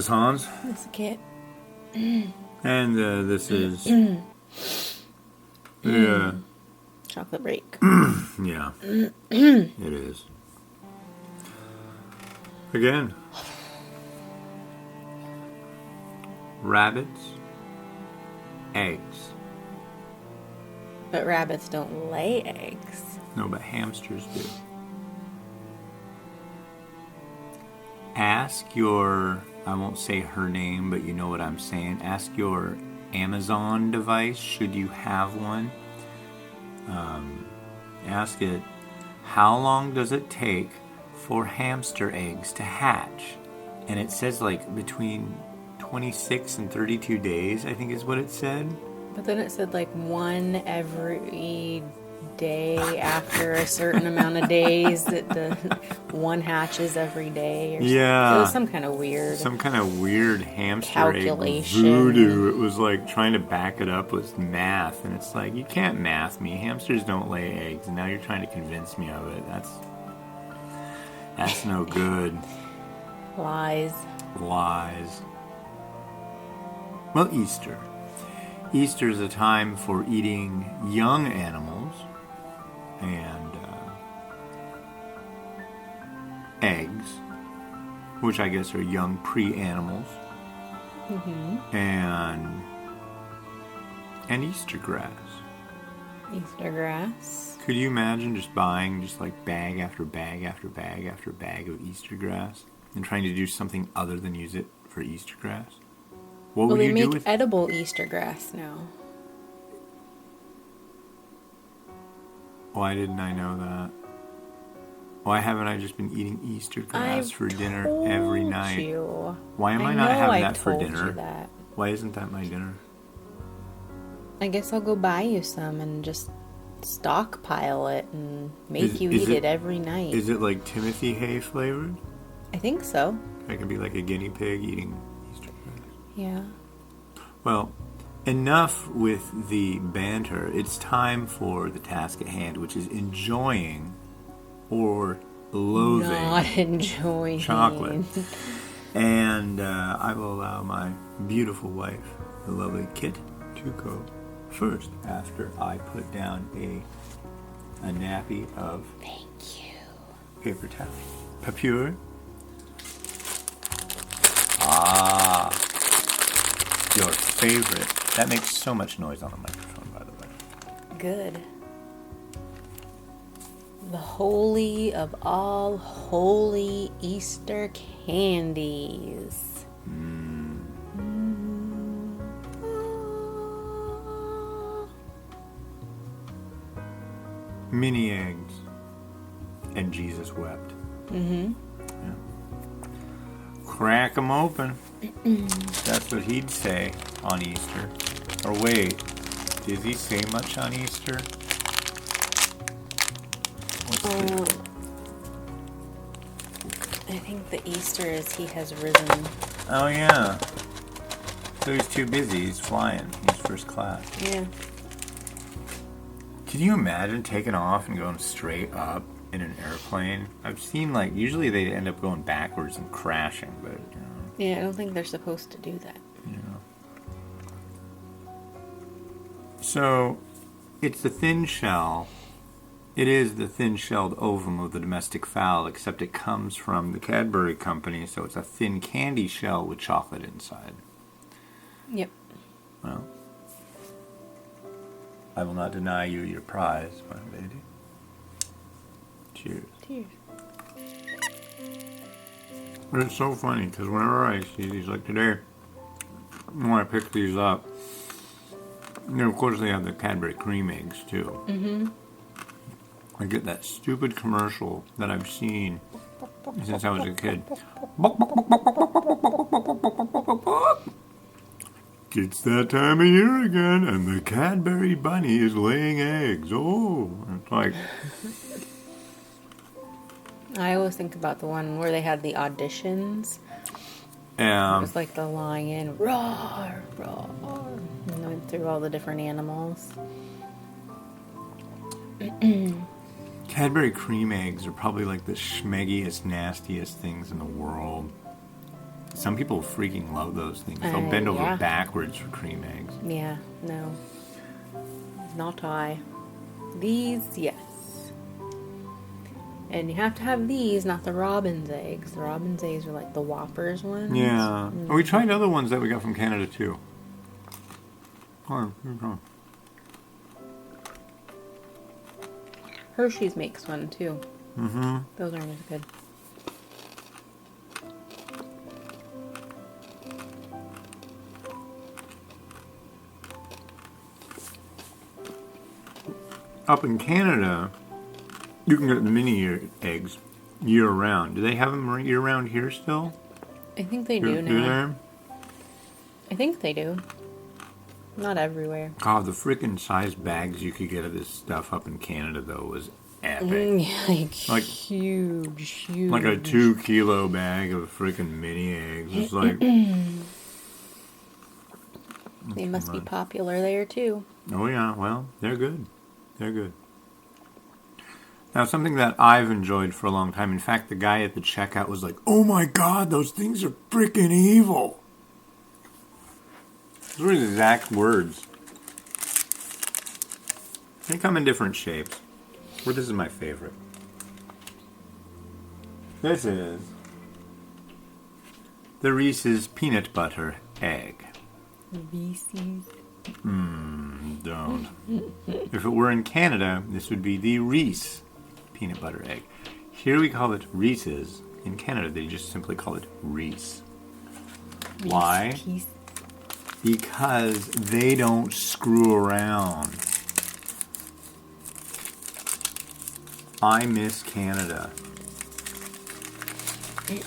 is Hans. This is Kit. And this is... yeah. Chocolate break. Yeah. It is. Again. Rabbits. Eggs. But rabbits don't lay eggs. No, but hamsters do. Ask your, I won't say her name, but you know what I'm saying. Ask your Amazon device, should you have one. Ask it, how long does it take for hamster eggs to hatch? And it says like between 26 and 32 days, I think is what it said. But then it said like one every day after a certain amount of days that the one hatches every day. Or Yeah. It was some kind of weird hamster calculation. Egg voodoo. It was like trying to back it up with math. And it's like, you can't math me. Hamsters don't lay eggs. And now you're trying to convince me of it. That's no good. Lies. Well, Easter. Easter is a time for eating young animals and eggs, which I guess are young pre-animals, and Easter grass. Easter grass. Could you imagine just buying just like bag after bag after bag after bag of Easter grass and trying to do something other than use it for Easter grass? What would you do with... They make edible Easter grass now. Why didn't I know that? Why haven't I just been eating Easter grass for dinner every night? You. Why am I not having that for told dinner? you that. Why isn't that my dinner? I guess I'll go buy you some and just stockpile it and make you eat it every night. Is it like Timothy Hay flavored? I think so. I can be like a guinea pig eating Easter grass. Yeah. Well, enough with the banter. It's time for the task at hand, which is enjoying or loathing Not enjoying chocolate. And I will allow my beautiful wife, the lovely Kit, to go first after I put down a nappy of paper towel. Papier. Ah, your favorite. That makes so much noise on the microphone, by the way. Good. The holy of all holy Easter candies. Mini eggs. And Jesus wept. Yeah. Crack them open. That's what he'd say on Easter. Or wait, did he say much on Easter? I think the Easter is he has risen. Oh yeah. So he's too busy. He's flying. He's first class. Yeah. Can you imagine taking off and going straight up in an airplane? I've seen like usually they end up going backwards and crashing, but you know. Yeah, I don't think they're supposed to do that. You know. So it's the thin shell. It is the thin-shelled ovum of the domestic fowl, except it comes from the Cadbury company, so it's a thin candy shell with chocolate inside. Yep. Well, I will not deny you your prize, my lady. Cheers. Cheers. But it's so funny, because whenever I see these, like today, when I pick these up, you know, of course they have the Cadbury cream eggs, too. Mm-hmm. I get that stupid commercial that I've seen since I was a kid. It's that time of year again, and the Cadbury bunny is laying eggs. Oh, it's like... I always think about the one where they had the auditions. It was like the lion, roar, roar, and went through all the different animals. Cadbury cream eggs are probably like the schmeggiest, nastiest things in the world. Some people freaking love those things. They'll bend over yeah. backwards for cream eggs. Yeah, no. Not I. These, yes. And you have to have these, not the Robin's eggs. The Robin's eggs are like the Whoppers ones. Yeah. Mm-hmm. We tried other ones that we got from Canada too. Oh, here we go. Hershey's makes one too. Mm-hmm. Those aren't as good. Up in Canada, you can get the mini eggs year round. Do they have them year round here still? I think they do now. Do they? I think they do. Not everywhere. God, the freaking size bags you could get of this stuff up in Canada, though, was epic. Like huge. Like a 2 kilo bag of freaking mini eggs. It's like... They must be popular there, too. Oh, yeah. Well, they're good. They're good. Now, something that I've enjoyed for a long time, in fact, the guy at the checkout was like, "Oh my God, those things are freaking evil." Those were his exact words. They come in different shapes. Well, this is my favorite. This is the Reese's peanut butter egg. Reese's. Don't. If it were in Canada, this would be the Reese peanut butter egg. Here we call it Reese's. In Canada, they just simply call it Reese. Why? Reese. Because they don't screw around. I miss Canada.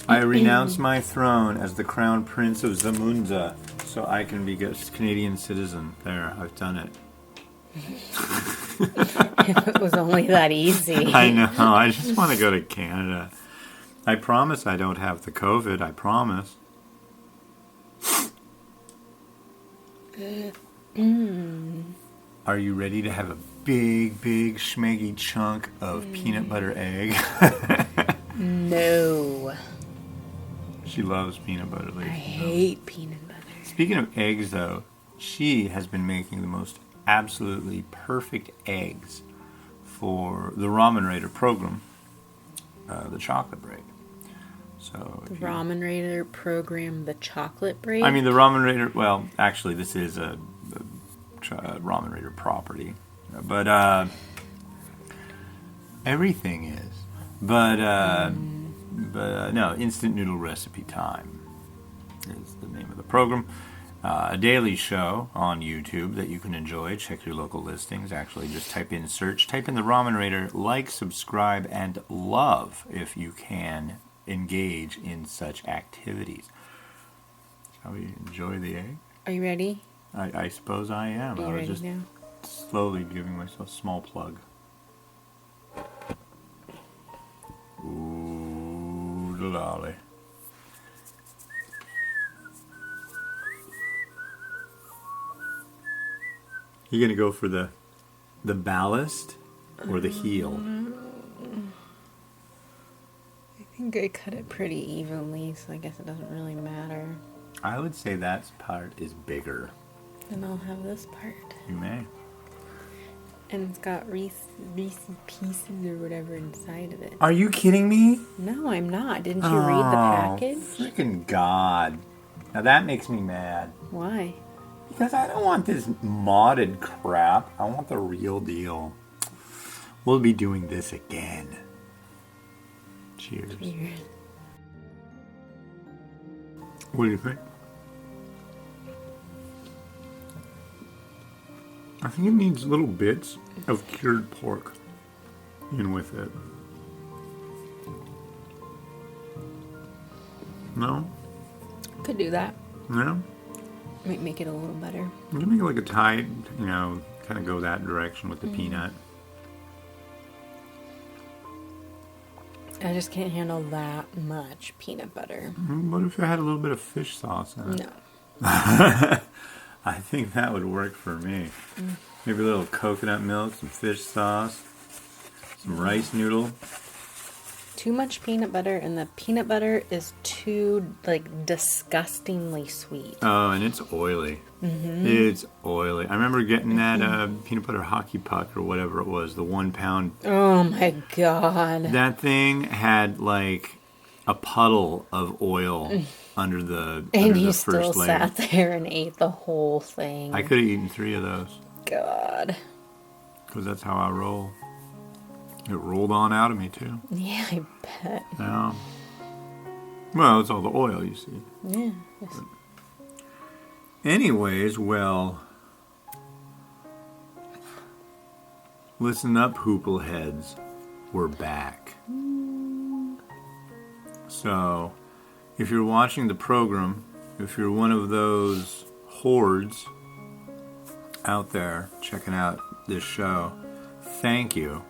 I renounce my throne as the crown prince of Zamunda so I can be a Canadian citizen. There, I've done it. If it was only that easy. I know. I just want to go to Canada. I promise I don't have the COVID. I promise. Are you ready to have a big, big, schmeggy chunk of peanut butter egg? No. She loves peanut butter. I hate peanut butter. Speaking of eggs, though, she has been making the most absolutely perfect eggs for the Ramen Raider program, the chocolate break. So the Ramen Raider program, the chocolate break? I mean, the Ramen Raider, well, actually, this is a Ramen Raider property. But everything is. But no, Instant Noodle Recipe Time is the name of the program. A daily show on YouTube that you can enjoy. Check your local listings. Actually, just type in the Ramen Raider, like, subscribe, and love if you can engage in such activities. Shall we enjoy the egg? Are you ready? I suppose I am. Are you I was ready just now? slowly giving myself a small plug. Ooh, lolly. You gonna go for the ballast or the heel? I think I cut it pretty evenly, so I guess it doesn't really matter. I would say that part is bigger. Then I'll have this part. You may. And it's got Reese pieces or whatever inside of it. Are you kidding me? No, I'm not. Didn't you read the package? Freaking God. Now that makes me mad. Why? Because I don't want this modded crap. I want the real deal. We'll be doing this again. Cheers. Cheers. What do you think? I think it needs little bits of cured pork in with it. No? Could do that. No? Might make it a little better. You can make it like a Thai, kind of go that direction with the peanut. I just can't handle that much peanut butter. What if it had a little bit of fish sauce in it? No. I think that would work for me. Maybe a little coconut milk, some fish sauce, some rice noodle. too much peanut butter, and the peanut butter is too, like, disgustingly sweet. Oh, and it's oily. Mm-hmm. It's oily. I remember getting that peanut butter hockey puck or whatever it was, the 1 pound. Oh my God. That thing had like a puddle of oil under the And you first still layer. sat there and ate the whole thing. I could have eaten 3 of those. God. Because that's how I roll. It rolled on out of me, too. Yeah, I bet. Yeah. Well, it's all the oil, you see. Yeah. Yes. Anyways, well, listen up, hoople heads. We're back. So, if you're watching the program, if you're one of those hordes out there checking out this show, thank you.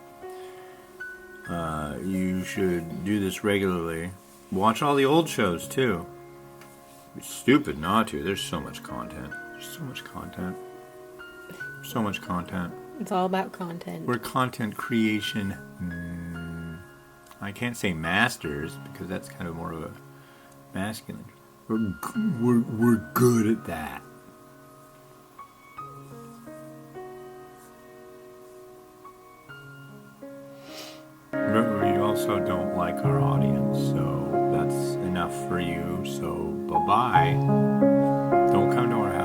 You should do this regularly. Watch all the old shows, too. It's stupid not to. There's so much content. There's so much content. So much content. It's all about content. We're content creation. I can't say masters because that's kind of more of a masculine. We're good at that. But we also don't like our audience, so that's enough for you. So bye-bye. Don't come to our house.